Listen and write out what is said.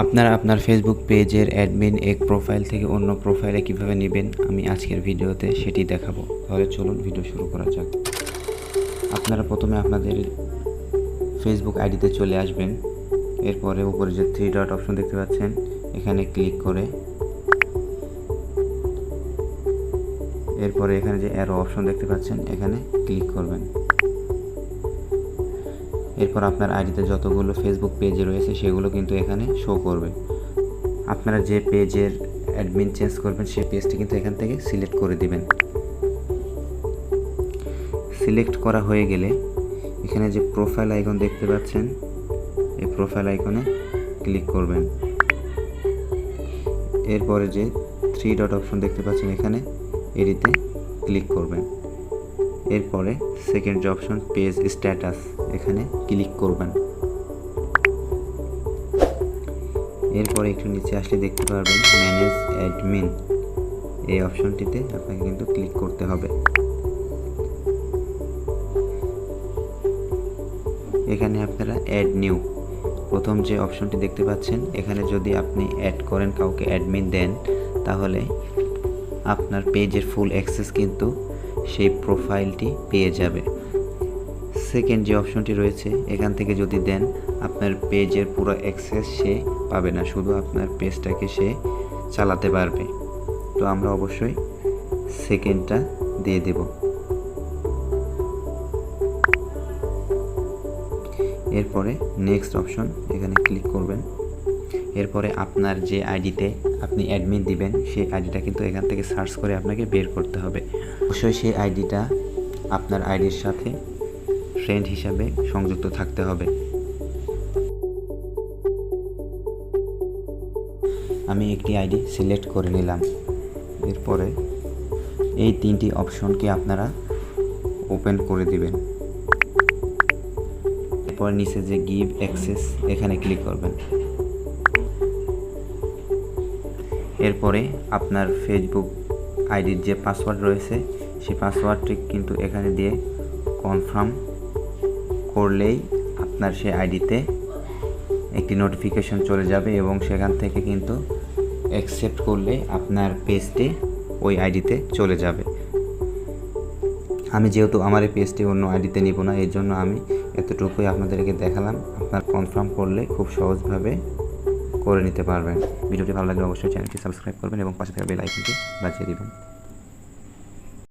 আপনারা আপনার ফেসবুক পেজের অ্যাডমিন এক প্রোফাইল থেকে অন্য প্রোফাইলে কিভাবে নেবেন আমি আজকের ভিডিওতে সেটি দেখাবো। তাহলে চলুন ভিডিও শুরু করা যাক। আপনারা প্রথমে আপনাদের ফেসবুক আইডিতে চলে আসবেন। এরপরে উপরে যে 3 ডট অপশন দেখতে পাচ্ছেন এখানে ক্লিক করে এরপরে এখানে যে অ্যারো অপশন দেখতে পাচ্ছেন এখানে ক্লিক করবেন। এরপর আপনার আইডিতে যতগুলো ফেসবুক পেজ রয়েছে সেগুলো কিন্তু এখানে শো করবে। আপনারা যে পেজের অ্যাডমিন চেঞ্জ করবেন সেই পেজটি কিন্তু এখান থেকে সিলেক্ট করে দিবেন। সিলেক্ট করা হয়ে গেলে এখানে যে প্রোফাইল আইকন দেখতে পাচ্ছেন এই প্রোফাইল আইকনে ক্লিক করবেন। এরপরে যে 3 ডট অপশন দেখতে পাচ্ছেন এখানে এটিতে ক্লিক করবেন। এরপরে সেকেন্ড যে অপশন পেজ স্ট্যাটাস এখানে ক্লিক করবেন। এরপরে একটু নিচে আসলে দেখতে পারবেন ম্যানেজ অ্যাডমিন, এই অপশনটিতে আপনাকে কিন্তু ক্লিক করতে হবে। এখানে আপনারা অ্যাড নিউ প্রথম যে অপশনটি দেখতে পাচ্ছেন এখানে যদি আপনি অ্যাড করেন কাউকে অ্যাডমিন দেন তাহলে আপনার পেজের ফুল অ্যাক্সেস কিন্তু সেই প্রোফাইলটি পেয়ে যাবে। সেকেন্ড যে অপশনটি রয়েছে এখান থেকে যদি দেন আপনার পেজের পুরো অ্যাক্সেস সে পাবে না, শুধু আপনার পেজটাকে সে চালাতে পারবে। তো আমরা অবশ্যই সেকেন্ডটা দিয়ে দেব। এরপরে নেক্সট অপশন এখানে ক্লিক করবেন। এরপরে আপনার যে আইডিতে আপনি অ্যাডমিন দিবেন সেই আইডিটা কিন্তু এখান থেকে সার্চ করে আপনাকে বের করতে হবে। অবশ্যই সেই আইডিটা আপনার আইডির সাথে ফ্রেন্ড হিসাবে সংযুক্ত থাকতে হবে। আমি একটি আইডি সিলেক্ট করে নিলাম। এরপরে এই 3টি অপশনকে আপনারা ওপেন করে দিবেন। এরপর নিচে যে গিভ অ্যাক্সেস এখানে ক্লিক করবেন। এরপরে আপনার ফেসবুক আইডির যে পাসওয়ার্ড রয়েছে সেই পাসওয়ার্ডটি কিন্তু এখানে দিয়ে কনফার্ম করলেই আপনার সেই আইডিতে একটি নোটিফিকেশন চলে যাবে এবং সেখান থেকে কিন্তু অ্যাকসেপ্ট করলে আপনার পেজটি ওই আইডিতে চলে যাবে। আমি যেহেতু আমার এই পেজটি অন্য আইডিতে নিব না এর জন্য আমি এতটুকুই আপনাদেরকে দেখালাম। আপনার কনফার্ম করলে খুব সহজভাবে করে নিতে পারবেন। ভিডিওটি ভালো লাগলে অবশ্যই চ্যানেলটি সাবস্ক্রাইব করবেন এবং পাশে থাকা বেল আইকনটি বাজিয়ে দিবেন।